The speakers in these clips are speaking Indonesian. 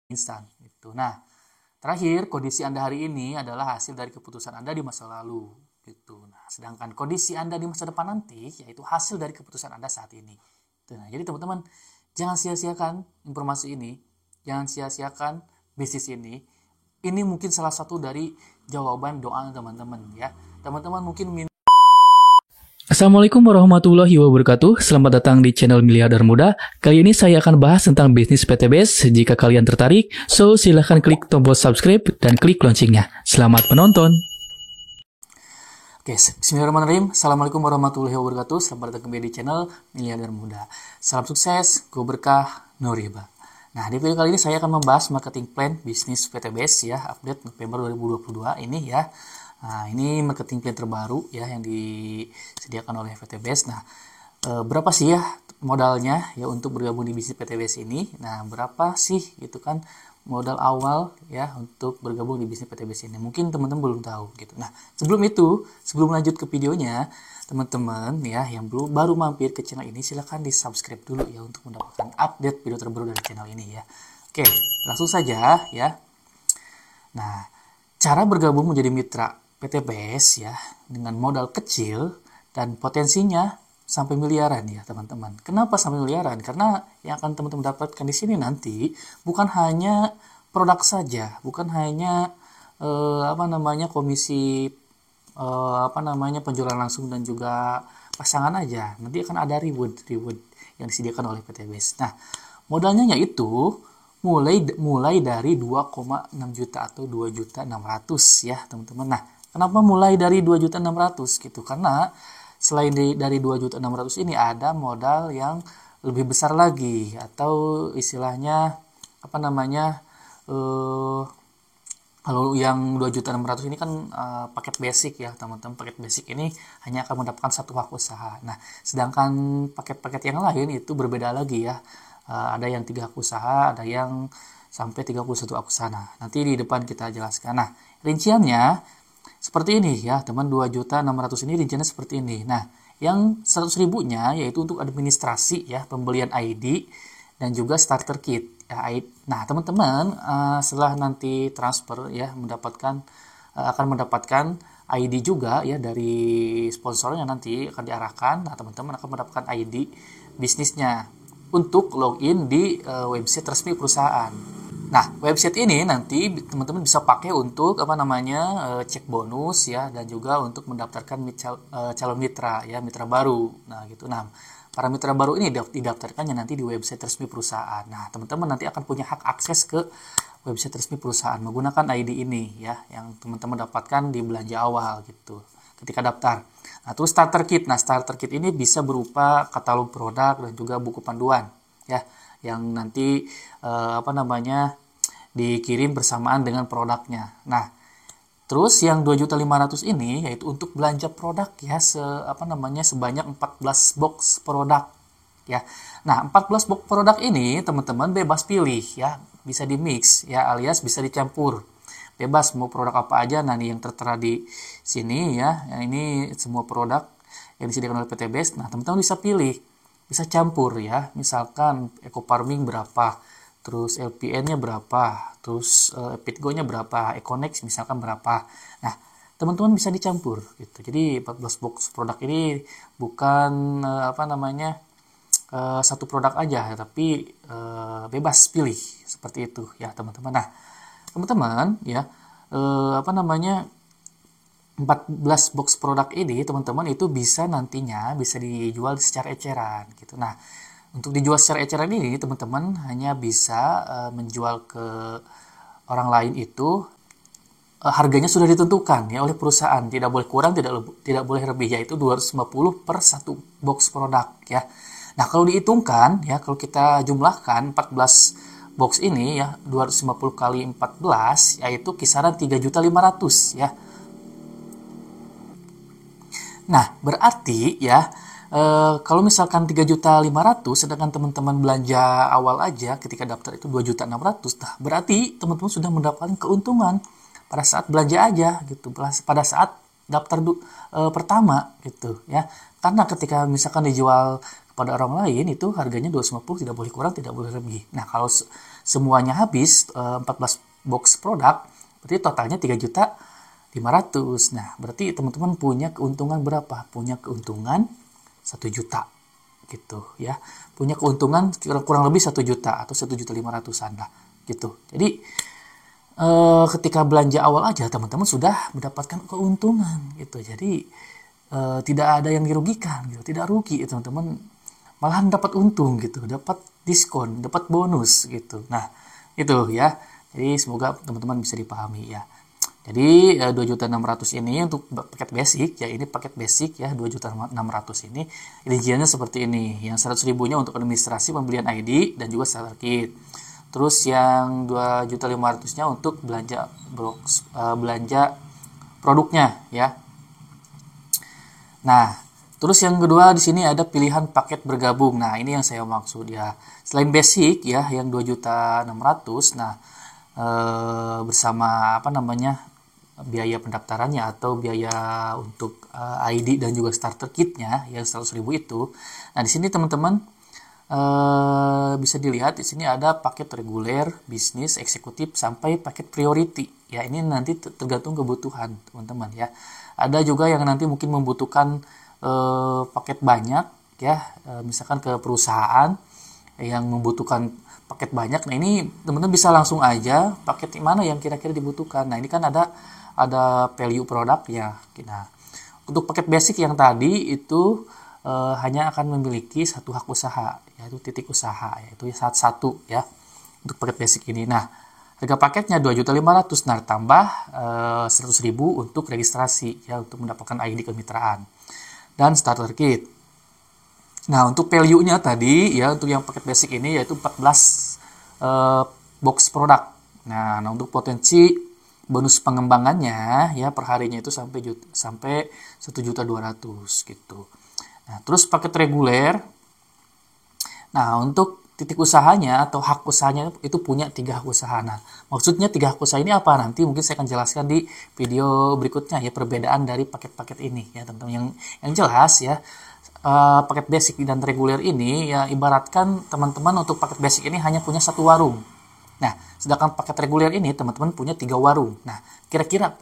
instan gitu. Nah, terakhir, kondisi Anda hari ini adalah hasil dari keputusan Anda di masa lalu gitu. Nah, sedangkan kondisi Anda di masa depan nanti yaitu hasil dari keputusan Anda saat ini. Nah, jadi teman-teman, jangan sia-siakan informasi ini, jangan sia-siakan bisnis ini. Ini mungkin salah satu dari jawaban doa teman-teman ya. Teman-teman mungkin Assalamualaikum warahmatullahi wabarakatuh. Selamat datang di channel Miliarder Muda. Kali ini saya akan bahas tentang bisnis PTBS. Jika kalian tertarik, silahkan klik tombol subscribe dan klik loncengnya. Selamat menonton. Oke, bismillahirrahmanirrahim. Assalamualaikum warahmatullahi wabarakatuh. Selamat datang kembali di channel Miliarder Muda. Salam sukses, go berkah, no riba. Nah, di video kali ini saya akan membahas marketing plan bisnis PTBS ya, update November 2022 ini ya. Nah, ini marketing plan terbaru ya yang disediakan oleh PTBS. Nah, berapa sih ya modalnya ya untuk bergabung di bisnis PTBS ini? Nah, berapa sih gitu kan modal awal ya untuk bergabung di bisnis PTBS ini? Mungkin teman-teman belum tahu gitu. Nah, sebelum lanjut ke videonya, teman-teman ya yang baru mampir ke channel ini silahkan di subscribe dulu ya untuk mendapatkan update video terbaru dari channel ini ya. Oke, langsung saja ya. Nah, cara bergabung menjadi mitra PTBS ya dengan modal kecil dan potensinya sampai miliaran ya teman-teman. Kenapa sampai miliaran? Karena yang akan teman-teman dapatkan di sini nanti bukan hanya produk saja, bukan hanya komisi penjualan langsung dan juga pasangan aja. Nanti akan ada reward yang disediakan oleh PTBS. Nah, modalnya yaitu mulai dari 2,6 juta atau 2.600.000 ya teman-teman. Nah, kenapa mulai dari 2.600.000 gitu? Karena selain dari 2.600.000 ini ada modal yang lebih besar lagi atau istilahnya kalau yang 2.600.000 ini kan paket basic ya teman-teman. Paket basic ini hanya akan mendapatkan satu hak usaha. Nah, sedangkan paket-paket yang lain itu berbeda lagi ya. Ada yang 3 hak usaha, ada yang sampai 31 hak usaha. Nah, nanti di depan kita jelaskan. Nah, rinciannya seperti ini ya, teman 2.600.000 ini rinciannya seperti ini. Nah, yang 100.000-nya yaitu untuk administrasi ya, pembelian ID dan juga starter kit. Ya, nah, teman-teman setelah nanti transfer ya akan mendapatkan ID juga ya dari sponsornya nanti akan diarahkan. Nah, teman-teman akan mendapatkan ID bisnisnya untuk login di website resmi perusahaan. Nah, website ini nanti teman-teman bisa pakai untuk cek bonus ya dan juga untuk mendaftarkan calon mitra ya, mitra baru. Nah, gitu. Nah, para mitra baru ini didaftarkannya nanti di website resmi perusahaan. Nah, teman-teman nanti akan punya hak akses ke website resmi perusahaan menggunakan ID ini ya yang teman-teman dapatkan di belanja awal gitu ketika daftar. Nah, terus starter kit. Nah, starter kit ini bisa berupa katalog produk dan juga buku panduan ya yang nanti dikirim bersamaan dengan produknya. Nah, terus yang 2.500.000 ini yaitu untuk belanja produk ya sebanyak 14 box produk ya. Nah, 14 box produk ini teman-teman bebas pilih ya, bisa di mix ya alias bisa dicampur. Bebas mau produk apa aja. Nah, ini yang tertera di sini ya. Ini semua produk yang disediakan oleh PTBS. Nah, teman-teman bisa pilih, bisa campur ya. Misalkan Eco Farming berapa, terus LPN-nya berapa, terus Pitgo-nya berapa, Econex misalkan berapa. Nah, teman-teman bisa dicampur gitu. Jadi 14 box produk ini bukan satu produk aja, tapi bebas pilih seperti itu ya teman-teman. Nah, teman-teman ya 14 box produk ini teman-teman itu nantinya bisa dijual secara eceran gitu. Nah, untuk dijual secara eceran ini teman-teman hanya bisa menjual ke orang lain itu harganya sudah ditentukan ya oleh perusahaan, tidak boleh kurang, tidak boleh lebih, yaitu 250 per satu box produk ya. Nah, kalau dihitungkan ya, kalau kita jumlahkan 14 box ini ya 250 kali 14 yaitu kisaran 3.500.000 ya. Nah, berarti ya kalau misalkan 3.500.000 sedangkan teman-teman belanja awal aja ketika daftar itu 2.600.000, nah berarti teman-teman sudah mendapatkan keuntungan pada saat belanja aja gitu, pada saat daftar pertama gitu ya. Karena ketika misalkan dijual kepada orang lain itu harganya 250, tidak boleh kurang, tidak boleh lebih. Nah, kalau semuanya habis 14 box produk, berarti totalnya 3.500.000. Nah, berarti teman-teman punya keuntungan berapa? Punya keuntungan 1 juta gitu ya. Punya keuntungan kurang lebih 1 juta atau 1.500.000-an lah gitu. Jadi ketika belanja awal aja teman-teman sudah mendapatkan keuntungan gitu. Jadi tidak ada yang dirugikan gitu, tidak rugi teman-teman, malahan dapat untung gitu, dapat diskon, dapat bonus gitu. Nah itu ya, jadi semoga teman-teman bisa dipahami ya. Jadi 2.600.000 ini untuk paket basic ya, ini paket basic ya 2.600.000 ini rinciannya seperti ini. Yang 100.000-nya untuk administrasi pembelian ID dan juga starter kit. Terus yang 2.500.000-nya untuk belanja produknya ya. Nah, terus yang kedua di sini ada pilihan paket bergabung. Nah, ini yang saya maksud ya. Selain basic ya yang 2.600.000, nah bersama biaya pendaftarannya atau biaya untuk ID dan juga starter kitnya yang 100.000 itu. Nah, di sini teman-teman bisa dilihat di sini ada paket reguler, bisnis, eksekutif sampai paket priority. Ya, ini nanti tergantung kebutuhan teman-teman ya. Ada juga yang nanti mungkin membutuhkan paket banyak ya, misalkan ke perusahaan yang membutuhkan paket banyak. Nah, ini teman-teman bisa langsung aja paket mana yang kira-kira dibutuhkan. Nah, ini kan ada value produk ya. Nah, untuk paket basic yang tadi itu hanya akan memiliki satu hak usaha, yaitu titik usaha, yaitu satu ya untuk paket basic ini. Nah, harga paketnya 2.500.000, nah tambah 100.000 untuk registrasi ya, untuk mendapatkan ID kemitraan dan starter kit. Nah, untuk value-nya tadi ya, untuk yang paket basic ini yaitu 14 box produk. Nah, untuk potensi bonus pengembangannya ya per harinya itu sampai 1.200.000 gitu. Nah, terus paket reguler. Nah, untuk titik usahanya atau hak usahanya itu punya 3 hak usaha. Nah, maksudnya 3 hak usaha ini apa? Nanti mungkin saya akan jelaskan di video berikutnya ya, perbedaan dari paket-paket ini ya teman-teman. Yang jelas ya, paket basic dan reguler ini ya ibaratkan teman-teman untuk paket basic ini hanya punya 1 warung. Nah, sedangkan paket reguler ini teman-teman punya 3 warung. Nah, kira-kira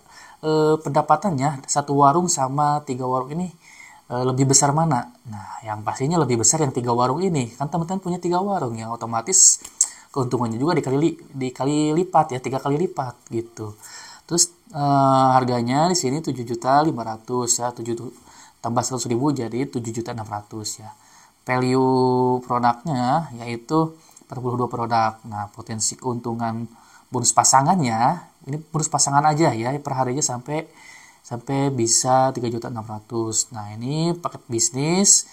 pendapatannya 1 warung sama 3 warung ini lebih besar mana? Nah, yang pastinya lebih besar yang 3 warung ini. Kan teman-teman punya 3 warung, yang otomatis keuntungannya juga dikali lipat ya, 3 kali lipat gitu. Terus harganya di sini 7.500.000 ya, 7 tambah 100.000 jadi 7.600.000 ya. Value produknya yaitu 42 produk. Nah, potensi keuntungan bonus pasangannya, ini bonus pasangan aja ya, per harinya sampai bisa 3.600.000. Nah, ini paket bisnis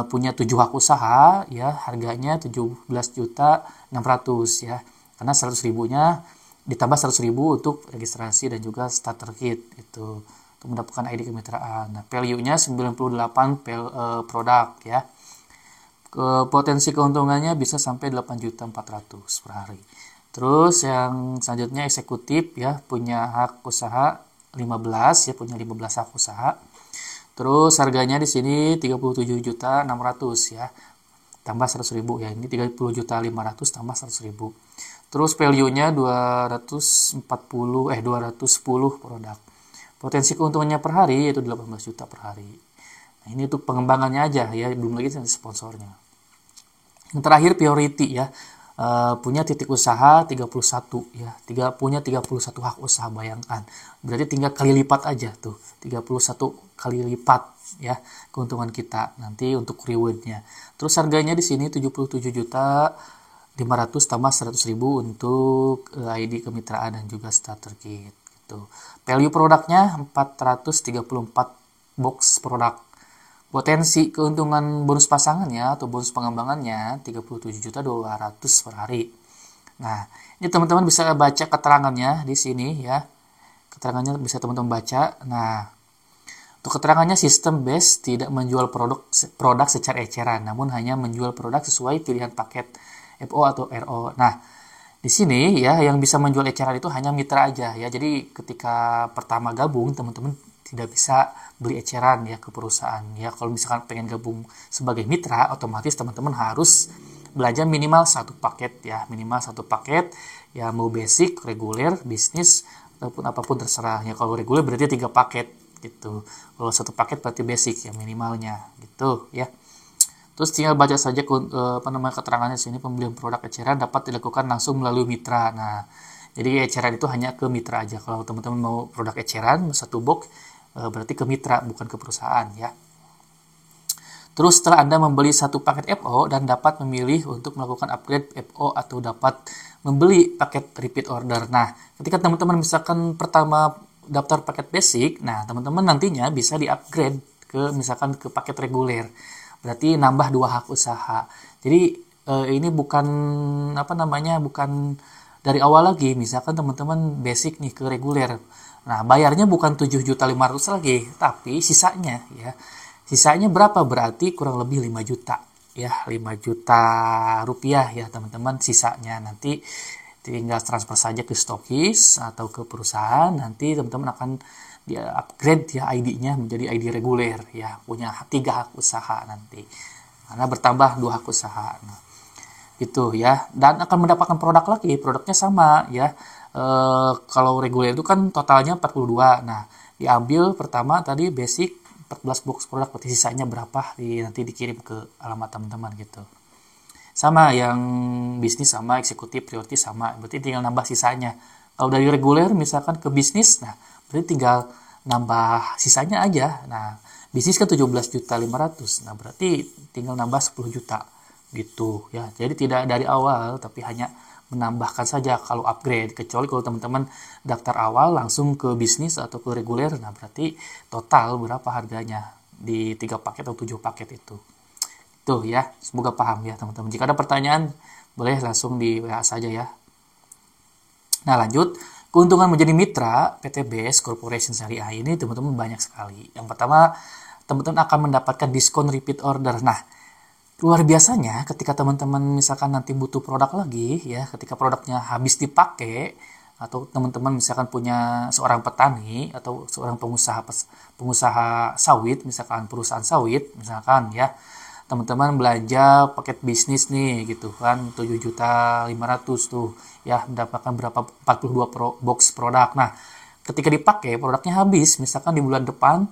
punya 7 hak usaha ya, harganya 17.600.000 ya. Karena 100.000-nya ditambah 100.000 untuk registrasi dan juga starter kit itu untuk mendapatkan ID kemitraan. Nah, value-nya 98 produk ya. Potensi keuntungannya bisa sampai 8.400.000 per hari. Terus yang selanjutnya eksekutif ya, punya hak usaha 15 ya, punya 15 hak usaha. Terus harganya di sini 37.600.000 ya. Tambah 100.000 ya. Ini 30.500.000 tambah 100.000. Terus value-nya 210 produk. Potensi keuntungannya per hari yaitu 18 juta per hari. Nah, ini untuk pengembangannya aja ya, belum lagi sponsornya. Yang terakhir priority ya. Punya titik usaha 31 ya, punya 31 hak usaha, bayangkan. Berarti tinggal kali lipat aja tuh, 31 kali lipat ya keuntungan kita nanti untuk rewardnya. Terus harganya di sini 77.500.000 tambah 100.000 untuk ID kemitraan dan juga starter kit gitu. Value produknya 434 box produk. Potensi keuntungan bonus pasangannya atau bonus pengembangannya 37.200.000 per hari. Nah, ini teman-teman bisa baca keterangannya di sini ya. Keterangannya bisa teman-teman baca. Nah, untuk keterangannya sistem base tidak menjual produk secara eceran, namun hanya menjual produk sesuai pilihan paket FO atau RO. Nah, di sini ya yang bisa menjual eceran itu hanya mitra aja ya. Jadi ketika pertama gabung teman-teman tidak bisa beli eceran ya ke perusahaan ya. Kalau misalkan pengen gabung sebagai mitra, otomatis teman-teman harus belanja minimal satu paket ya, minimal satu paket ya, mau basic, reguler, bisnis ataupun apapun terserah ya. Kalau reguler berarti 3 paket gitu. Kalau satu paket berarti basic ya minimalnya gitu ya. Terus tinggal baca saja keterangannya sini, pembelian produk eceran dapat dilakukan langsung melalui mitra. Nah, jadi eceran itu hanya ke mitra aja. Kalau teman-teman mau produk eceran satu box berarti ke mitra bukan ke perusahaan ya. Terus setelah Anda membeli satu paket FO dan dapat memilih untuk melakukan upgrade FO atau dapat membeli paket repeat order. Nah, ketika teman-teman misalkan pertama daftar paket basic, nah teman-teman nantinya bisa di-upgrade ke misalkan ke paket reguler. Berarti nambah 2 hak usaha. Jadi ini bukan bukan dari awal lagi. Misalkan teman-teman basic nih ke reguler. Nah, bayarnya bukan 7.500.000 lagi, tapi sisanya ya. Sisanya berapa? Berarti kurang lebih 5 juta ya, 5 juta rupiah ya teman-teman sisanya. Nanti tinggal transfer saja ke stokis atau ke perusahaan, nanti teman-teman akan dia upgrade ya ID-nya menjadi ID reguler ya, punya 3 hak usaha nanti. Karena bertambah 2 hak usaha. Nah, itu ya, dan akan mendapatkan produk lagi, produknya sama ya. Kalau reguler itu kan totalnya 42. Nah, diambil pertama tadi basic 14 box produk, berarti sisanya berapa nanti dikirim ke alamat teman-teman gitu. Sama yang bisnis sama, eksekutif, priority sama, berarti tinggal nambah sisanya. Kalau dari reguler misalkan ke bisnis, nah berarti tinggal nambah sisanya aja. Nah, bisnis kan 17.500.000. Nah, berarti tinggal nambah 10 juta gitu ya. Jadi tidak dari awal tapi hanya menambahkan saja kalau upgrade, kecuali kalau teman-teman daftar awal langsung ke bisnis atau ke reguler, nah berarti total berapa harganya di 3 paket atau 7 paket itu ya. Semoga paham ya teman-teman. Jika ada pertanyaan boleh langsung di WA saja ya. Nah, lanjut, keuntungan menjadi mitra PTBS Corporation Syariah ini teman-teman banyak sekali. Yang pertama, teman-teman akan mendapatkan diskon repeat order. Nah, luar biasanya ketika teman-teman misalkan nanti butuh produk lagi ya, ketika produknya habis dipakai, atau teman-teman misalkan punya seorang petani atau seorang pengusaha sawit, misalkan perusahaan sawit misalkan ya, teman-teman belanja paket bisnis nih gitu kan 7.500.000 tuh ya, mendapatkan berapa 42 box produk. Nah, ketika dipakai produknya habis misalkan di bulan depan,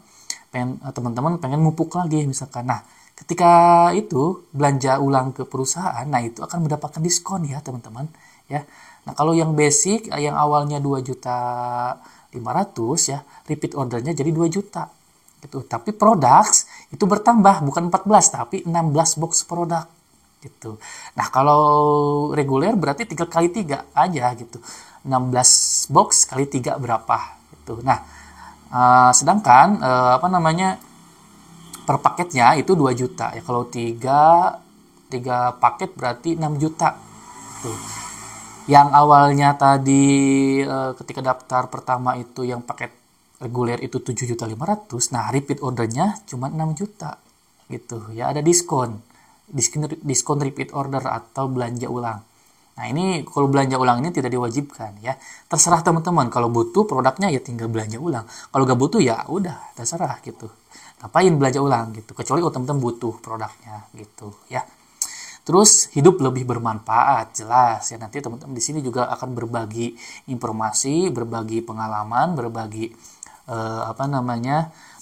teman-teman pengen mupuk lagi misalkan. Nah, ketika itu belanja ulang ke perusahaan, nah itu akan mendapatkan diskon ya teman-teman ya. Nah, kalau yang basic yang awalnya 2.500.000 ya, repeat ordernya jadi 2 juta gitu. Tapi products itu bertambah bukan 14 tapi 16 box produk gitu. Nah, kalau reguler berarti 3 kali 3 aja gitu. 16 box kali 3 berapa gitu. Nah, sedangkan per paketnya itu 2 juta ya. Kalau 3 paket berarti 6 juta tuh. Yang awalnya tadi ketika daftar pertama itu yang paket reguler itu 7.500.000, nah repeat ordernya cuma 6 juta gitu ya. Ada diskon repeat order atau belanja ulang. Nah, ini kalau belanja ulang ini tidak diwajibkan ya. Terserah teman-teman, kalau butuh produknya ya tinggal belanja ulang. Kalau gak butuh ya udah terserah gitu. Ngapain belanja ulang gitu, kecuali kalau teman-teman butuh produknya gitu ya. Terus hidup lebih bermanfaat, jelas ya. Nanti teman-teman di sini juga akan berbagi informasi, berbagi pengalaman, berbagi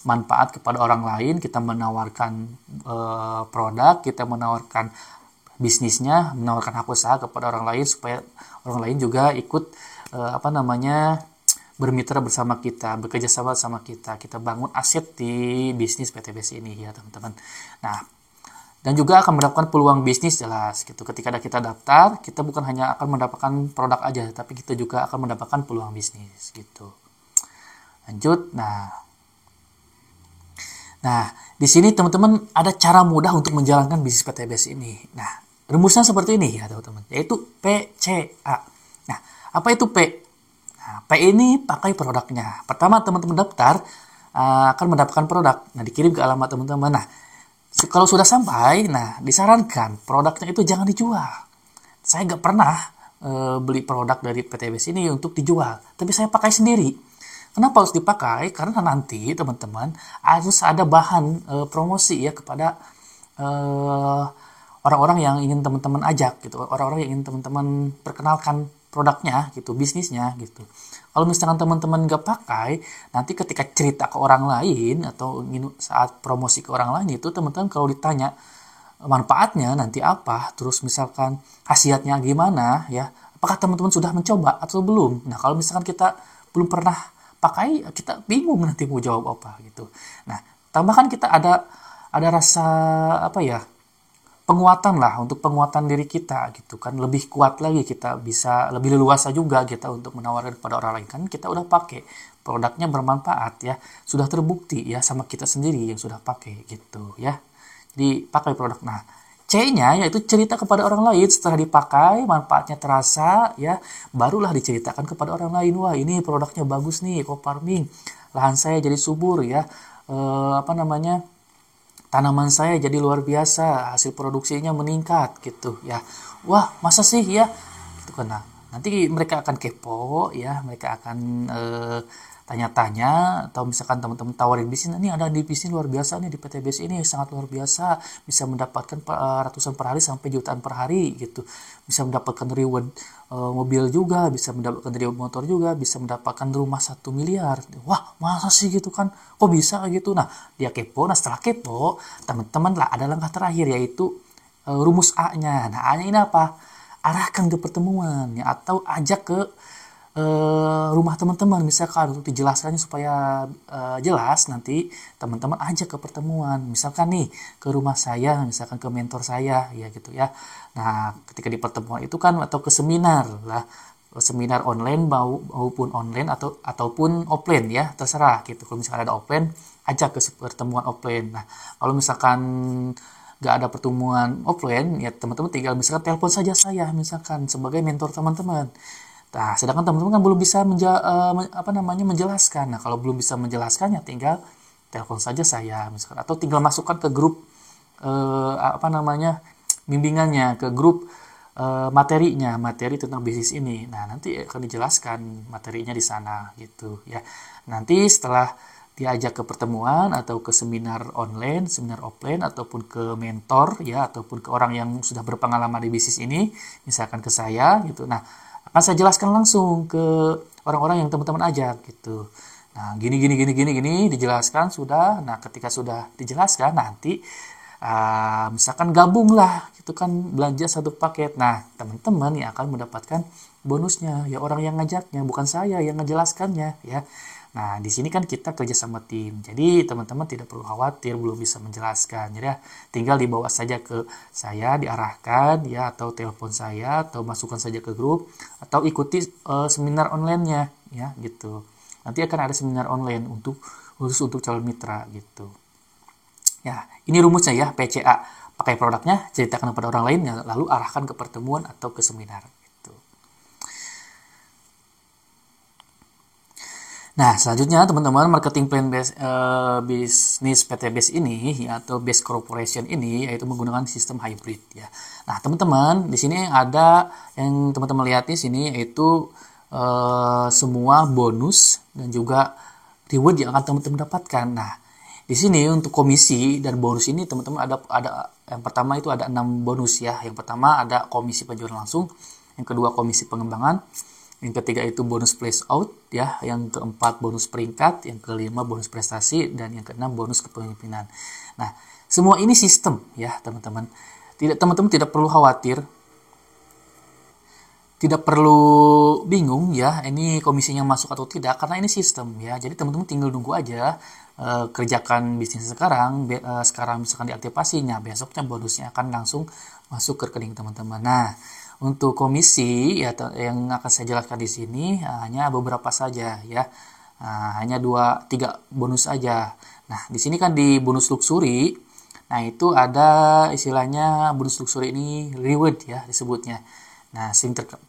manfaat kepada orang lain. Kita menawarkan produk, kita menawarkan bisnisnya, menawarkan hak usaha kepada orang lain supaya orang lain juga ikut bermitra bersama kita, bekerja sama kita bangun aset di bisnis PTBS ini ya teman-teman. Nah, dan juga akan mendapatkan peluang bisnis, jelas gitu. Ketika kita daftar, kita bukan hanya akan mendapatkan produk aja, tapi kita juga akan mendapatkan peluang bisnis gitu. Lanjut, nah di sini teman-teman ada cara mudah untuk menjalankan bisnis PTBS ini. Nah, rumusnya seperti ini ya teman-teman, yaitu PCA. Nah, apa itu P? Nah, P ini pakai produknya. Pertama teman-teman daftar akan mendapatkan produk. Nah, dikirim ke alamat teman-teman. Nah, kalau sudah sampai, nah disarankan produknya itu jangan dijual. Saya nggak pernah beli produk dari PTBS ini untuk dijual, tapi saya pakai sendiri. Kenapa harus dipakai? Karena nanti teman-teman harus ada bahan promosi ya kepada orang-orang yang ingin teman-teman ajak gitu, orang-orang yang ingin teman-teman perkenalkan produknya gitu, bisnisnya gitu. Kalau misalkan teman-teman nggak pakai, nanti ketika cerita ke orang lain atau saat promosi ke orang lain itu teman-teman kalau ditanya manfaatnya nanti apa, terus misalkan khasiatnya gimana ya, apakah teman-teman sudah mencoba atau belum. Nah kalau misalkan kita belum pernah pakai, kita bingung nanti mau jawab apa gitu. Nah tambahkan kita ada rasa apa ya, penguatan lah, untuk penguatan diri kita gitu kan, lebih kuat lagi, kita bisa lebih leluasa juga kita untuk menawarkan kepada orang lain, kan kita udah pakai produknya, bermanfaat ya, sudah terbukti ya sama kita sendiri yang sudah pakai gitu ya. Jadi pakai produk. Nah C-nya yaitu cerita kepada orang lain. Setelah dipakai, manfaatnya terasa ya, barulah diceritakan kepada orang lain. Wah ini produknya bagus nih, co-farming, lahan saya jadi subur ya, tanaman saya jadi luar biasa, hasil produksinya meningkat gitu ya. Wah masa sih ya, gitu kan. Nah, nanti mereka akan kepo ya, mereka akan tanya-tanya, atau misalkan teman-teman tawarin bisnis, ini ada di bisnis luar biasa nih, di PTBS ini sangat luar biasa, bisa mendapatkan ratusan per hari sampai jutaan per hari gitu, bisa mendapatkan reward mobil juga, bisa mendapatkan reward motor juga, bisa mendapatkan rumah 1 miliar. Wah masa sih gitu kan, kok bisa gitu. Nah dia kepo. Nah setelah kepo, teman-teman lah ada langkah terakhir, yaitu rumus A-nya. Nah A-nya ini apa? Arahkan ke pertemuan ya, atau ajak ke rumah teman-teman, misalkan untuk dijelaskannya supaya jelas, nanti teman-teman ajak ke pertemuan, misalkan nih ke rumah saya, misalkan ke mentor saya ya gitu ya. Nah ketika di pertemuan itu kan, atau ke seminar lah, seminar online maupun online ataupun offline ya, terserah gitu. Kalau misalkan ada offline, ajak ke pertemuan offline. Nah kalau misalkan nggak ada pertemuan offline ya, teman-teman tinggal misalkan telepon saja saya misalkan sebagai mentor teman-teman. Nah, sedangkan teman-teman kan belum bisa menjelaskan. Nah, kalau belum bisa menjelaskan ya tinggal telepon saja saya misalkan, atau tinggal masukkan ke grup bimbingannya, ke grup materi tentang bisnis ini. Nah, nanti akan dijelaskan materinya di sana gitu ya. Nanti setelah diajak ke pertemuan atau ke seminar online, seminar offline, ataupun ke mentor ya, ataupun ke orang yang sudah berpengalaman di bisnis ini, misalkan ke saya gitu. Nah, akan saya jelaskan langsung ke orang-orang yang teman-teman ajak gitu. Nah, gini dijelaskan sudah. Nah, ketika sudah dijelaskan, nanti misalkan gabunglah gitu kan, belanja satu paket. Nah, teman-teman yang akan mendapatkan bonusnya ya orang yang ngajaknya, bukan saya yang ngejelaskannya ya. Nah, di sini kan kita kerja sama tim. Jadi, teman-teman tidak perlu khawatir belum bisa menjelaskan. Jadi, ya, tinggal dibawa saja ke saya, diarahkan ya, atau telepon saya, atau masukkan saja ke grup, atau ikuti seminar online-nya ya, gitu. Nanti akan ada seminar online khusus untuk calon mitra gitu. Ya, ini rumusnya ya, PCA. Pakai produknya, ceritakan kepada orang lain, ya, lalu arahkan ke pertemuan atau ke seminar. Nah, selanjutnya teman-teman, marketing plan bisnis PTBS ini ya, atau base corporation ini, yaitu menggunakan sistem hybrid ya. Nah, teman-teman, di sini ada yang teman-teman lihat di sini, yaitu semua bonus dan juga reward yang akan teman-teman dapatkan. Nah, di sini untuk komisi dan bonus ini teman-teman ada yang pertama itu ada 6 bonus ya. Yang pertama ada komisi penjualan langsung, yang kedua komisi pengembangan, yang ketiga itu bonus place out ya, yang keempat bonus peringkat, yang kelima bonus prestasi, dan yang keenam bonus kepemimpinan. Nah, semua ini sistem ya, teman-teman. Teman-teman tidak perlu khawatir, tidak perlu bingung ya, ini komisinya masuk atau tidak, karena ini sistem ya. Jadi teman-teman tinggal nunggu aja, kerjakan bisnis sekarang, sekarang misalkan diaktifasinya, besoknya bonusnya akan langsung masuk ke rekening teman-teman. Nah, untuk komisi ya, yang akan saya jelaskan di sini hanya beberapa saja ya, hanya 2-3 bonus aja. Nah, di sini kan di bonus luxury, nah itu ada istilahnya bonus luxury ini reward ya disebutnya. Nah,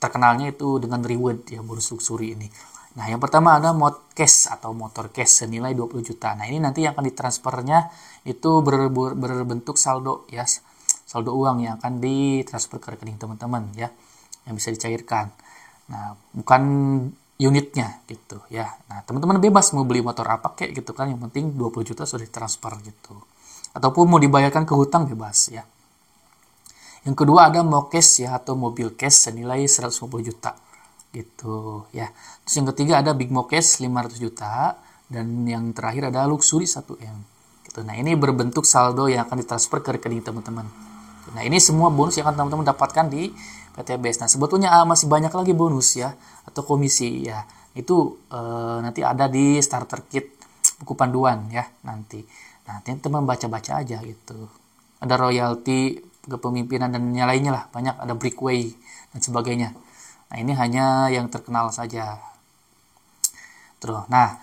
terkenalnya itu dengan reward ya, bonus luxury ini. Nah, yang pertama ada mod cash atau motor cash senilai 20 juta. Nah, ini nanti yang akan ditransfernya itu berbentuk saldo ya, saldo uang yang akan ditransfer ke rekening teman-teman ya, yang bisa dicairkan. Nah, bukan unitnya gitu ya. Nah, teman-teman bebas mau beli motor apa kayak gitu kan, yang penting 20 juta sudah ditransfer gitu. Ataupun mau dibayarkan ke hutang bebas ya. Yang kedua ada Mocase ya, atau mobil case senilai 150 juta gitu ya. Terus yang ketiga ada Big Mocase 500 juta, dan yang terakhir ada Luxury 1M gitu. Nah, ini berbentuk saldo yang akan ditransfer ke rekening teman-teman. Nah, ini semua bonus yang akan teman-teman dapatkan di PTBS. Nah, sebetulnya masih banyak lagi bonus ya, atau komisi ya. Itu nanti ada di starter kit buku panduan ya nanti. Nah, teman-teman baca-baca aja gitu. Ada royalti, kepemimpinan, dan yang lainnya lah. Banyak, ada breakaway dan sebagainya. Nah, ini hanya yang terkenal saja. Terus, nah,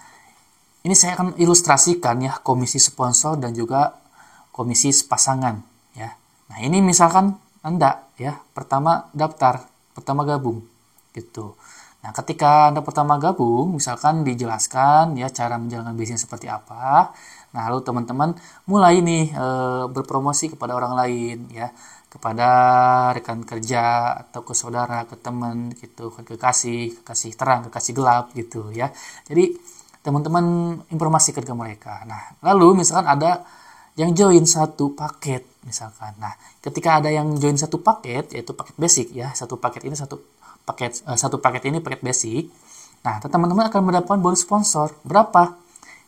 ini saya akan ilustrasikan ya komisi sponsor dan juga komisi pasangan ya. Nah, ini misalkan Anda ya, pertama daftar, pertama gabung gitu. Nah, ketika Anda pertama gabung, misalkan dijelaskan ya cara menjalankan bisnis seperti apa. Nah, lalu teman-teman mulai nih berpromosi kepada orang lain ya, kepada rekan kerja atau ke saudara, ke teman gitu, ke kekasih terang, kekasih gelap gitu ya. Jadi teman-teman informasikan ke mereka. Nah, lalu misalkan ada yang join satu paket misalkan. Nah, ketika ada yang join satu paket, yaitu paket basic ya, satu paket ini paket basic. Nah, teman-teman akan mendapatkan bonus sponsor berapa?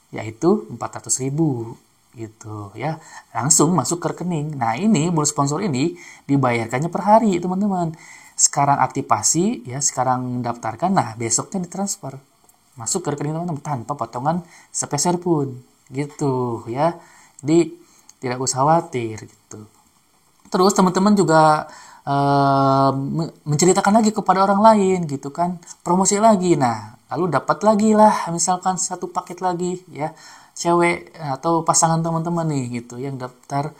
Yaitu 400.000 gitu ya. Langsung masuk ke rekening. Nah, ini bonus sponsor ini dibayarkannya per hari, teman-teman. Sekarang aktivasi ya, sekarang mendaftarkan, nah besoknya ditransfer. Masuk ke rekening teman-teman tanpa potongan sepeser pun gitu ya. Jadi tidak usah khawatir gitu. Terus teman-teman juga menceritakan lagi kepada orang lain gitu kan, promosi lagi. Nah, lalu dapat lagi lah misalkan satu paket lagi ya, cewek atau pasangan teman-teman nih gitu yang daftar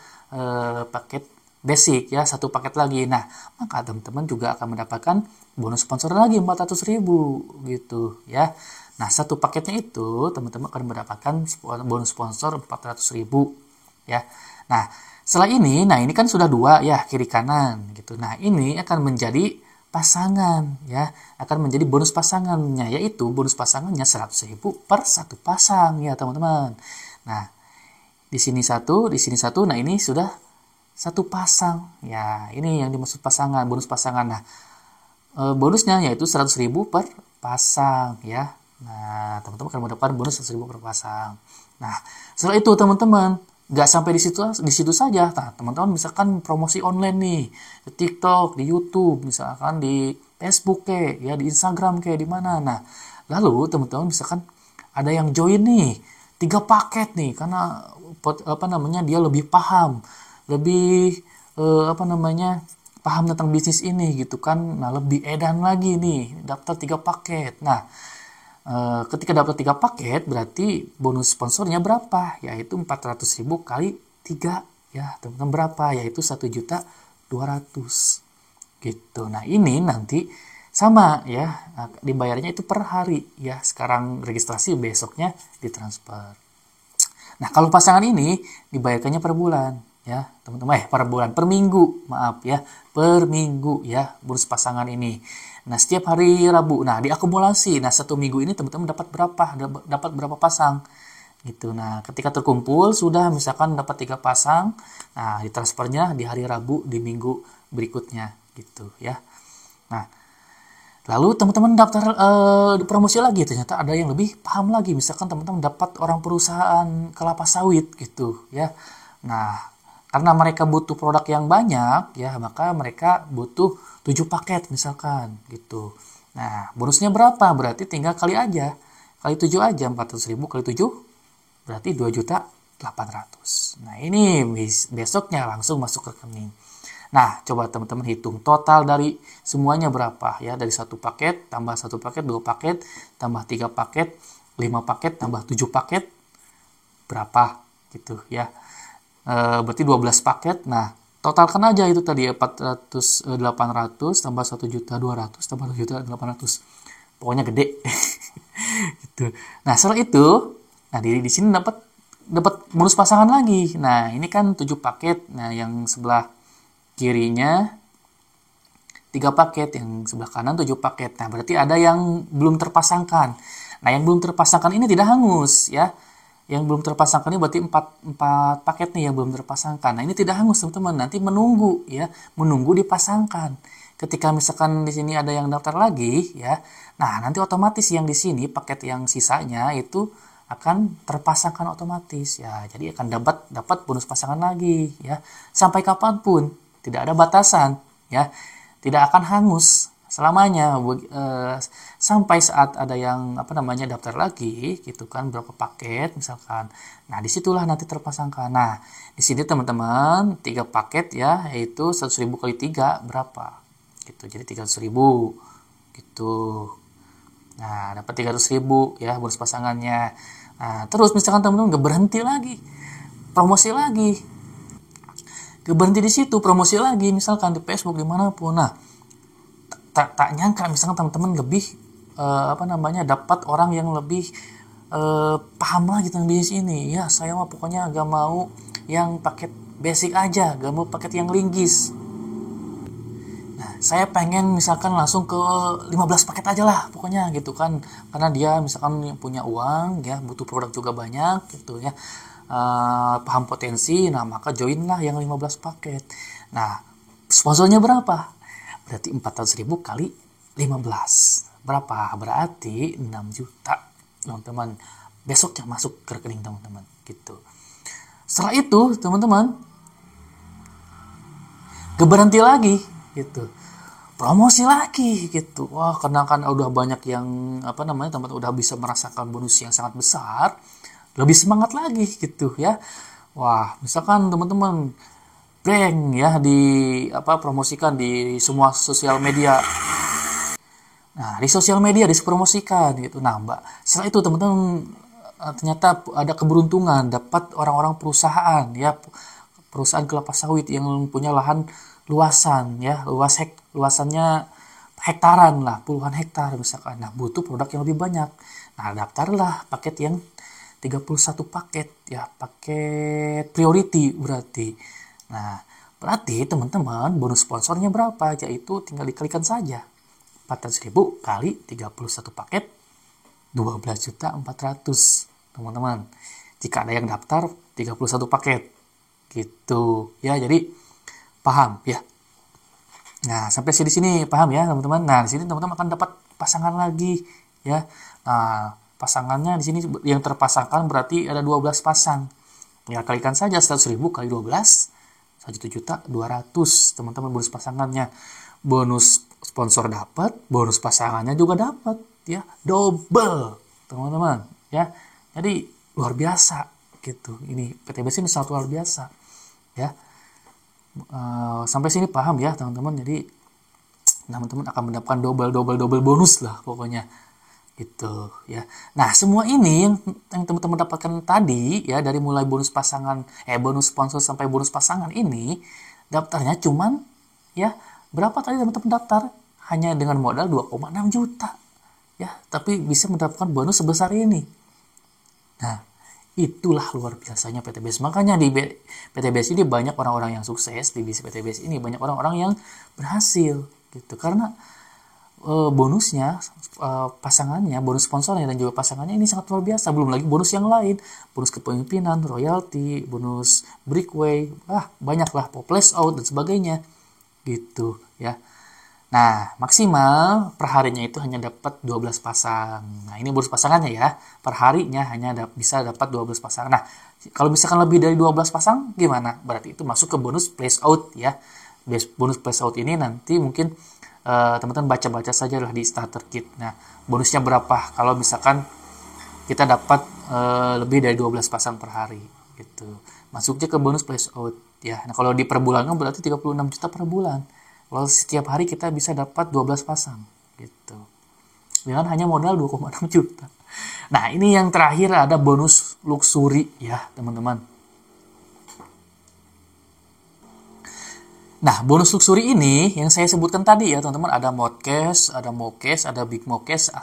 paket basic ya, satu paket lagi. Nah, maka teman-teman juga akan mendapatkan bonus sponsor lagi 400.000 gitu ya. Nah, satu paketnya itu teman-teman akan mendapatkan bonus sponsor 400.000 ya. Nah, setelah ini, nah ini kan sudah dua ya, kiri kanan gitu. Nah, ini akan menjadi pasangan ya, akan menjadi bonus pasangannya, yaitu bonus pasangannya 100.000 per satu pasang ya, teman-teman. Nah, di sini satu, nah ini sudah satu pasang ya. Ini yang dimaksud pasangan, bonus pasangan. Nah, bonusnya yaitu 100.000 per pasang ya. Nah, teman-teman akan mendapatkan bonus 100.000 per pasang. Nah, setelah itu teman-teman, nggak sampai di situ saja. Nah, teman-teman misalkan promosi online nih, di TikTok, di YouTube, misalkan di Facebook kayak, ya di Instagram kayak di mana. Nah, lalu teman-teman misalkan ada yang join nih 3 paket nih, karena dia lebih paham, lebih paham tentang bisnis ini gitu kan. Nah, lebih edan lagi nih, daftar 3 paket. Nah, ketika dapat 3 paket berarti bonus sponsornya berapa? Yaitu 400.000 kali 3 ya, teman-teman, berapa? Yaitu 1.200.000 gitu. Nah, ini nanti sama ya, dibayarnya itu per hari ya. Sekarang registrasi, besoknya ditransfer. Nah, kalau pasangan ini dibayarkannya per bulan ya, teman-teman. Per minggu, maaf ya. Per minggu ya, bonus pasangan ini. Nah, setiap hari Rabu, nah diakumulasi. Nah, 1 minggu ini teman-teman dapat berapa pasang gitu. Nah, ketika terkumpul sudah misalkan dapat 3 pasang, nah ditransfernya di hari Rabu di minggu berikutnya gitu ya. Nah, lalu teman-teman daftar promosi lagi, ternyata ada yang lebih paham lagi. Misalkan teman-teman dapat orang perusahaan kelapa sawit gitu ya. Nah, karena mereka butuh produk yang banyak ya, maka mereka butuh 7 paket misalkan gitu. Nah, bonusnya berapa? Berarti tinggal kali aja. Kali 7 aja, 400.000 kali 7 berarti 2.800.000. Nah, ini besoknya langsung masuk ke rekening. Nah, coba teman-teman hitung total dari semuanya berapa ya. Dari 1 paket tambah 1 paket, 2 paket tambah 3 paket, 5 paket tambah 7 paket berapa gitu ya. Berarti 12 paket. Nah, totalkan aja itu tadi ya, 800 tambah 1.200.000 tambah 1.800.000. Pokoknya gede. Gitu. Nah, setelah itu, nah di sini dapat bonus pasangan lagi. Nah, ini kan 7 paket. Nah, yang sebelah kirinya 3 paket, yang sebelah kanan 7 paket. Nah, berarti ada yang belum terpasangkan. Nah, yang belum terpasangkan ini tidak hangus ya. yang belum terpasangkan ini berarti 4 paket nih yang belum terpasangkan. Nah, ini tidak hangus teman-teman, nanti menunggu ya, menunggu dipasangkan. Ketika misalkan di sini ada yang daftar lagi ya, nah nanti otomatis yang di sini paket yang sisanya itu akan terpasangkan otomatis ya. Jadi akan dapat bonus pasangan lagi ya. Sampai kapanpun, tidak ada batasan ya. Tidak akan hangus selamanya sampai saat ada yang daftar lagi gitu kan, berapa paket misalkan. Nah, disitulah nanti terpasangkan. Nah, di sini teman-teman 3 paket ya, yaitu 100.000 kali 3 berapa gitu, jadi 300.000 gitu. Nah, dapat 300.000 ya bonus pasangannya. Nah, terus misalkan teman-teman gak berhenti lagi, promosi lagi, gak berhenti di situ, promosi lagi misalkan di Facebook dimanapun. Nah, tak nyangka misalkan teman-teman lebih dapat orang yang lebih paham lagi tentang bisnis ini. Ya, saya mah pokoknya gak mau yang paket basic aja, gak mau paket yang linggis. Nah, saya pengen misalkan langsung ke 15 paket aja lah pokoknya gitu kan, karena dia misalkan punya uang ya, butuh produk juga banyak gitu ya, paham potensi. Nah, maka join lah yang 15 paket. Nah, sponsornya berapa? Berarti 400.000 kali 15 berapa? Berarti 6 juta teman-teman, besoknya masuk ke rekening teman-teman gitu. Setelah itu teman-teman gak berhenti lagi gitu, promosi lagi gitu. Wah, karena kan udah banyak yang teman-teman udah bisa merasakan bonus yang sangat besar, lebih semangat lagi gitu ya. Wah, misalkan teman-teman prank ya promosikan di semua sosial media. Nah, di sosial media dipromosikan gitu. Nah, setelah itu teman-teman ternyata ada keberuntungan dapat orang-orang perusahaan ya, perusahaan kelapa sawit yang punya lahan luasan ya, luasannya hektaran lah, puluhan hektar misalkan. Nah, butuh produk yang lebih banyak. Nah, daftarlah paket yang 31 paket ya, paket priority berarti. Nah, berarti teman-teman bonus sponsornya berapa? Yaitu tinggal dikalikan saja. 400.000 kali 31 paket, 12.400.000 teman-teman. Jika ada yang daftar 31 paket gitu ya. Jadi paham ya. Nah, sampai di sini paham ya teman-teman. Nah, di sini teman-teman akan dapat pasangan lagi ya. Nah, pasangannya di sini yang terpasangkan berarti ada 12 pasang. Ya, kalikan saja 100.000 kali 12, 1.200.000 teman-teman bonus pasangannya. Bonus sponsor dapat, bonus pasangannya juga dapat ya, double teman-teman ya. Jadi luar biasa gitu. Ini PTBS ini sangat luar biasa ya. Sampai sini paham ya teman-teman. Jadi teman-teman akan mendapatkan double bonus lah pokoknya gitu ya. Nah, semua ini yang teman-teman dapatkan tadi ya, dari mulai bonus pasangan bonus sponsor sampai bonus pasangan ini, daftarnya cuman ya berapa tadi teman-teman daftar? Hanya dengan modal 2,6 juta ya, tapi bisa mendapatkan bonus sebesar ini. Nah, itulah luar biasanya PTBS. Makanya di PTBS ini banyak orang-orang yang sukses, di bisnis PTBS ini banyak orang-orang yang berhasil gitu, karena bonusnya, pasangannya, bonus sponsornya dan juga pasangannya ini sangat luar biasa. Belum lagi bonus yang lain, bonus kepemimpinan, royalti, bonus breakaway, banyaklah, population out dan sebagainya gitu ya. Nah, maksimal per harinya itu hanya dapat 12 pasang. Nah, ini bonus pasangannya ya. Per harinya hanya bisa dapat 12 pasang. Nah, kalau misalkan lebih dari 12 pasang gimana? Berarti itu masuk ke bonus place out ya. Bonus place out ini nanti mungkin teman-teman baca-baca saja lah di starter kit. Nah, bonusnya berapa kalau misalkan kita dapat lebih dari 12 pasang per hari gitu. Masuknya ke bonus place out ya. Nah, kalau di per bulan kan berarti 36 juta per bulan. Kalau setiap hari kita bisa dapat 12 pasang gitu. Dengan hanya modal 2,6 juta. Nah, ini yang terakhir ada bonus luxury ya, teman-teman. Nah, bonus luxury ini yang saya sebutkan tadi ya, teman-teman, ada modcast, ada mocast, ada big mocast,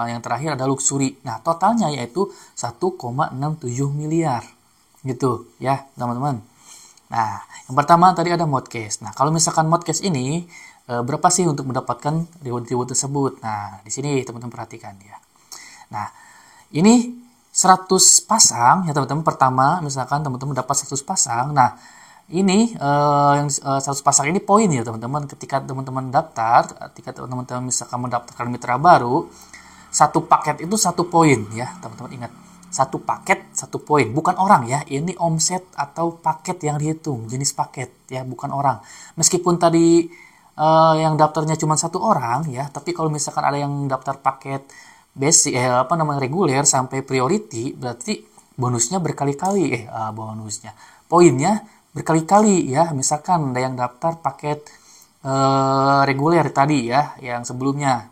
yang terakhir ada luxury. Nah, totalnya yaitu 1,67 miliar. Gitu ya, teman-teman. Nah, yang pertama tadi ada modcast. Nah, kalau misalkan modcast ini berapa sih untuk mendapatkan reward tersebut? Nah, di sini teman-teman perhatikan ya. Nah, ini 100 pasang ya teman-teman. Pertama misalkan teman-teman dapat 100 pasang. Nah, ini yang 100 pasang ini poin ya teman-teman. Ketika teman-teman daftar, ketika teman-teman misalkan mendaftarkan mitra baru, satu paket itu 1 poin ya teman-teman. Ingat, satu paket 1 poin, bukan orang ya. Ini omset atau paket yang dihitung, jenis paket ya, bukan orang. Meskipun tadi yang daftarnya cuma 1 orang ya, tapi kalau misalkan ada yang daftar paket basic reguler sampai priority, berarti bonusnya berkali-kali bonusnya, poinnya berkali-kali ya. Misalkan ada yang daftar paket reguler tadi ya, yang sebelumnya.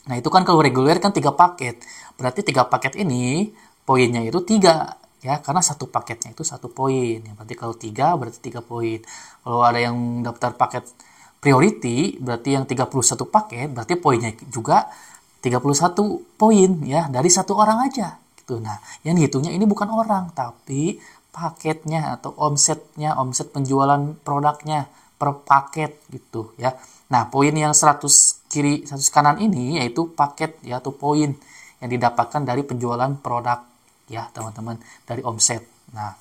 Nah, itu kan kalau reguler kan 3 paket. Berarti 3 paket ini poinnya itu 3 ya, karena satu paketnya itu 1 poin. Ya, berarti kalau 3 berarti 3 poin. Kalau ada yang daftar paket priority, berarti yang 31 paket, berarti poinnya juga 31 poin ya, dari 1 orang aja gitu. Nah, yang dihitungnya ini bukan orang, tapi paketnya atau omsetnya, omset penjualan produknya per paket gitu ya. Nah, poin yang 100 kiri 100 kanan ini yaitu paket ya, atau poin yang didapatkan dari penjualan produk ya teman-teman, dari omset. Nah,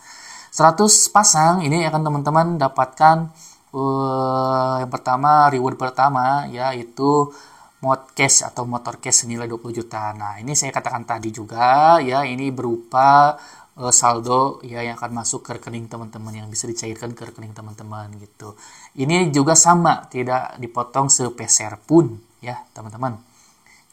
100 pasang ini akan teman-teman dapatkan yang pertama, reward pertama yaitu mod cash atau motor cash senilai 20 juta. Nah, ini saya katakan tadi juga ya, ini berupa saldo ya yang akan masuk ke rekening teman-teman, yang bisa dicairkan ke rekening teman-teman gitu. Ini juga sama, tidak dipotong sepeser pun ya teman-teman.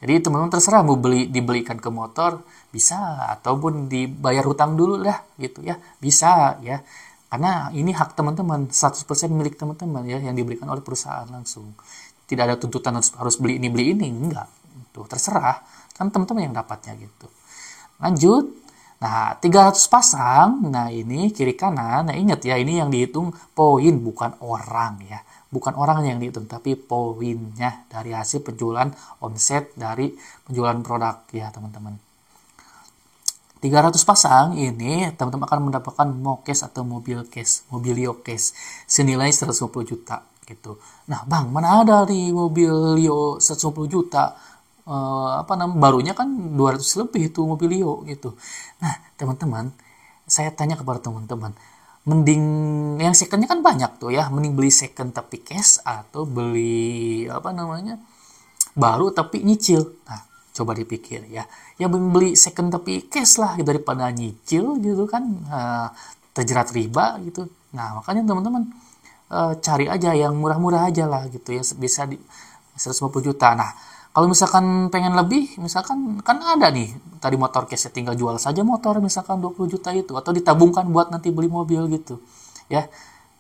Jadi teman-teman terserah mau dibelikan ke motor bisa, ataupun dibayar hutang dulu lah gitu ya, bisa ya. Karena ini hak teman-teman, 100% milik teman-teman ya, yang diberikan oleh perusahaan langsung. Tidak ada tuntutan harus beli ini, enggak. Itu terserah, kan teman-teman yang dapatnya gitu. Lanjut. Nah, 300 pasang. Nah, ini kiri kanan. Nah, ingat ya, ini yang dihitung poin, bukan orang ya. Bukan orang yang dihitung, tapi poinnya dari hasil penjualan omset dari penjualan produk ya, teman-teman. 300 pasang ini teman-teman akan mendapatkan mokes atau mobilio cash senilai 150 juta gitu. Nah, Bang, mana ada di mobilio 150 juta? Barunya kan 200 lebih itu mobilio gitu. Nah, teman-teman, saya tanya kepada teman-teman, mending yang secondnya kan banyak tuh ya, mending beli second tapi cash atau beli baru tapi nyicil. Nah, coba dipikir ya, yang beli second tapi cash lah daripada nyicil gitu kan, terjerat riba gitu. Nah, makanya teman-teman cari aja yang murah-murah aja lah gitu ya, bisa di 150 juta. Nah, kalau misalkan pengen lebih, misalkan kan ada nih tadi motor cash, tinggal jual saja motor misalkan 20 juta itu, atau ditabungkan buat nanti beli mobil gitu ya.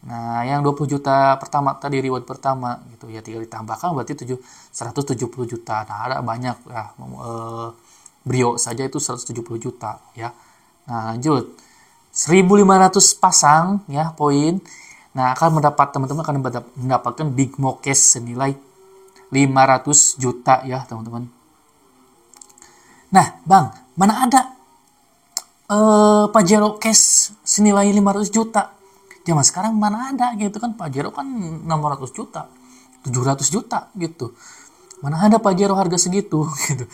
Nah, yang 20 juta pertama tadi, reward pertama gitu ya, tinggal ditambahkan berarti 170 juta. Nah, ada banyak ya, Brio saja itu 170 juta ya. Nah, lanjut, 1.500 pasang ya poin. Nah, teman-teman akan mendapatkan big mokes senilai 500 juta ya teman-teman. Nah, Bang, mana ada Pajero cash senilai 500 juta? Zaman sekarang mana ada gitu kan, Pajero kan 600 juta, 700 juta gitu. Mana ada Pajero harga segitu gitu.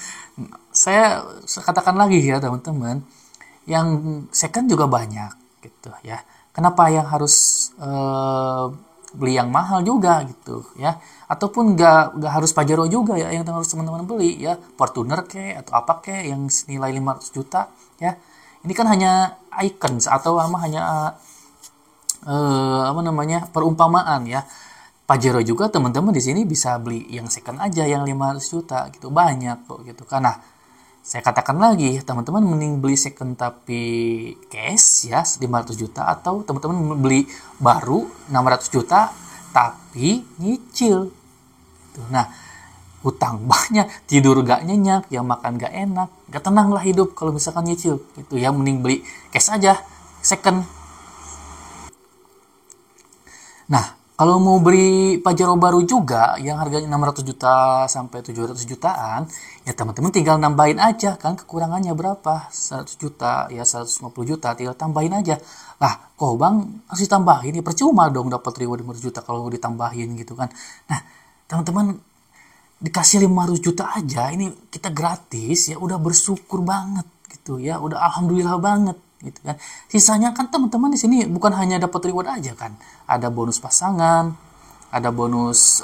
Saya katakan lagi ya teman-teman, yang second juga banyak gitu ya. Kenapa yang harus beli yang mahal juga gitu ya, ataupun nggak harus Pajero juga ya yang harus teman-teman beli ya, Fortuner atau apa yang senilai 500 juta ya. Ini kan hanya icon atau hanya perumpamaan ya. Pajero juga teman-teman di sini bisa beli yang second aja yang 500 juta gitu, banyak kok gitu. Karena saya katakan lagi, teman-teman mending beli second tapi cash ya 500 juta, atau teman-teman beli baru 600 juta tapi nyicil. Nah, hutang banyak, tidur gak nyenyak, ya makan gak enak, gak tenang lah hidup kalau misalkan nyicil gitu ya. Mending beli cash aja second. Nah, kalau mau beli Pajero baru juga yang harganya 600 juta sampai 700 jutaan, ya teman-teman tinggal nambahin aja kan, kekurangannya berapa? 100 juta, ya 150 juta, tinggal tambahin aja. Lah, kok Bang harus ditambahin? Ya percuma dong dapat reward 500 juta kalau ditambahin gitu kan. Nah, teman-teman dikasih 500 juta aja, ini kita gratis ya, udah bersyukur banget gitu. gitu ya, udah alhamdulillah banget gitu kan. Sisanya kan teman-teman di sini bukan hanya dapat reward aja kan, ada bonus pasangan, ada bonus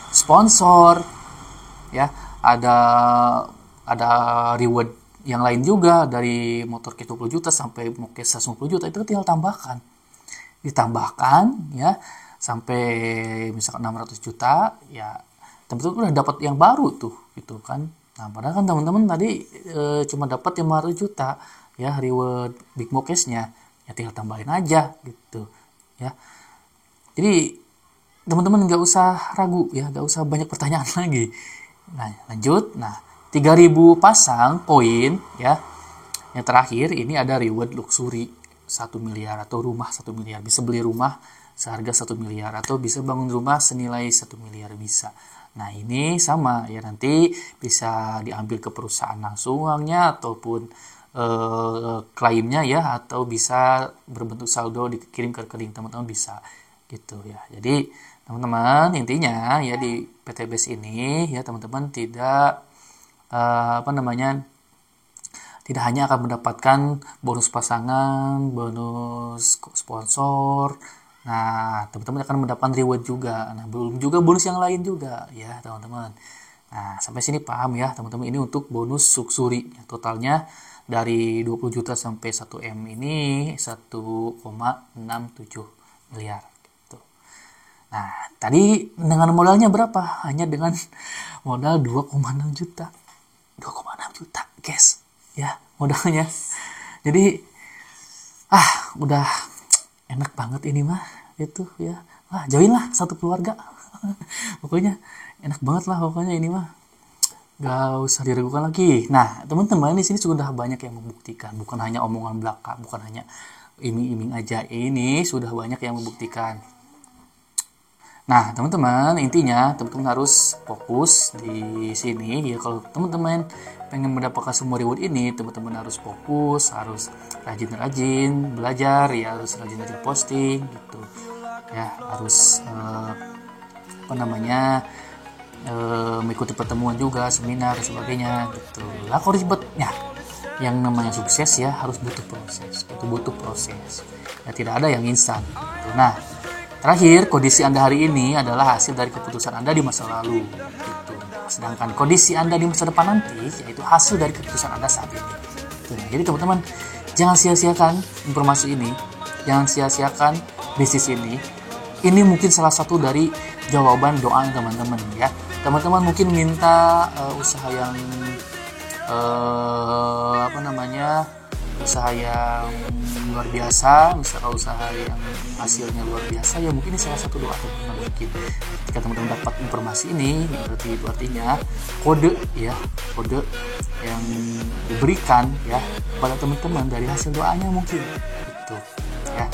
sponsor ya, ada reward yang lain juga, dari motor ke 20 juta sampai motor 150 juta itu tinggal ditambahkan ya sampai misalkan 600 juta ya, teman-teman udah dapat yang baru tuh gitu kan. Nah, padahal kan teman-teman tadi cuma dapat 500 juta ya reward big mokesnya, ya tinggal tambahin aja gitu ya. Jadi teman-teman nggak usah ragu ya, nggak usah banyak pertanyaan lagi. Nah, lanjut. Nah, 3000 pasang poin ya. Yang terakhir ini ada reward luxury 1 miliar atau rumah 1 miliar. Bisa beli rumah seharga 1 miliar atau bisa bangun rumah senilai 1 miliar bisa. Nah, ini sama ya, nanti bisa diambil ke perusahaan langsung uangnya ataupun klaimnya ya, atau bisa berbentuk saldo dikirim ke rekening teman-teman bisa gitu ya. Jadi teman-teman intinya ya di PTBase ini ya teman-teman tidak tidak hanya akan mendapatkan bonus pasangan, bonus sponsor. Nah, teman-teman akan mendapatkan reward juga. Nah, belum juga bonus yang lain juga ya, teman-teman. Nah, sampai sini paham ya, teman-teman. Ini untuk bonus luxury. Totalnya dari 20 juta sampai 1M ini 1,67 miliar gitu. Nah, tadi dengan modalnya berapa? Hanya dengan modal 2,6 juta. 2,6 juta, guys. Ya, modalnya. Jadi udah enak banget ini mah itu ya. Join lah satu keluarga. Pokoknya enak banget lah pokoknya ini mah. Gak usah diragukan lagi. Nah, teman-teman di sini sudah banyak yang membuktikan, bukan hanya omongan belaka, bukan hanya iming-iming aja. Ini sudah banyak yang membuktikan. Nah, teman-teman, intinya teman-teman harus fokus di sini ya. Kalau teman-teman pengen mendapatkan semua reward ini, teman-teman harus fokus, harus rajin-rajin belajar ya, harus rajin-rajin posting gitu ya, harus mengikuti pertemuan juga, seminar dan sebagainya gitu lah. Kok ribetnya? Yang namanya sukses ya harus butuh proses ya, tidak ada yang instan gitu. Nah, terakhir, kondisi Anda hari ini adalah hasil dari keputusan Anda di masa lalu gitu. Sedangkan kondisi Anda di masa depan nanti yaitu hasil dari keputusan Anda saat ini gitu. Nah, jadi teman-teman jangan sia-siakan informasi ini, jangan sia-siakan bisnis ini. Ini mungkin salah satu dari jawaban doa teman-teman ya. Teman-teman mungkin minta usaha yang usaha yang luar biasa, misalkan usaha yang hasilnya luar biasa ya, mungkin ini salah satu doa teman-teman. Mungkin ketika teman-teman dapat informasi ini, berarti itu artinya kode yang diberikan ya kepada teman-teman dari hasil doanya mungkin gitu ya.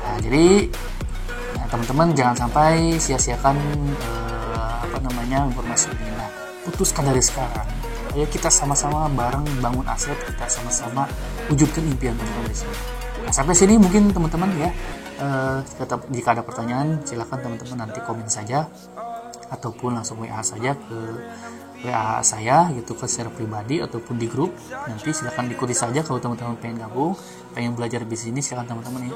Nah, jadi teman-teman jangan sampai sia-siakan informasi ini. Nah, putuskan dari sekarang. Ayo kita sama-sama bareng bangun aset, kita sama-sama wujudkan impian teman-teman di sini. Nah, sampai sini mungkin teman-teman ya. Jika ada pertanyaan, silakan teman-teman nanti komen saja ataupun langsung WA saja ke WA saya gitu, ke share pribadi ataupun di grup. Nanti silakan diikuti saja kalau teman-teman pengen gabung, pengen belajar di sini, silakan teman-teman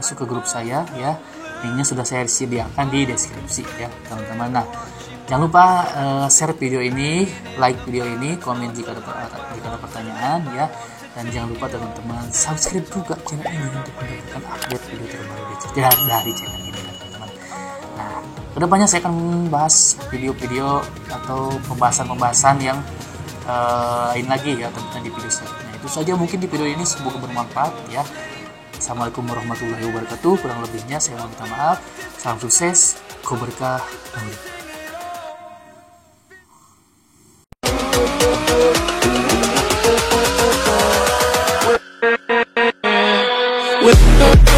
masuk ke grup saya ya. Linknya sudah saya sediakan di deskripsi ya, teman-teman. Nah, jangan lupa share video ini, like video ini, komen jika ada pertanyaan ya. Dan jangan lupa teman-teman subscribe juga channel ini untuk mendapatkan update video terbaru dari channel ini teman-teman. Nah, kedepannya saya akan membahas video-video atau pembahasan yang lain lagi ya teman-teman di video selanjutnya. Itu saja mungkin di video ini, semoga bermanfaat ya. Assalamualaikum warahmatullahi wabarakatuh. Kurang lebihnya saya minta maaf. Salam sukses, berkah. With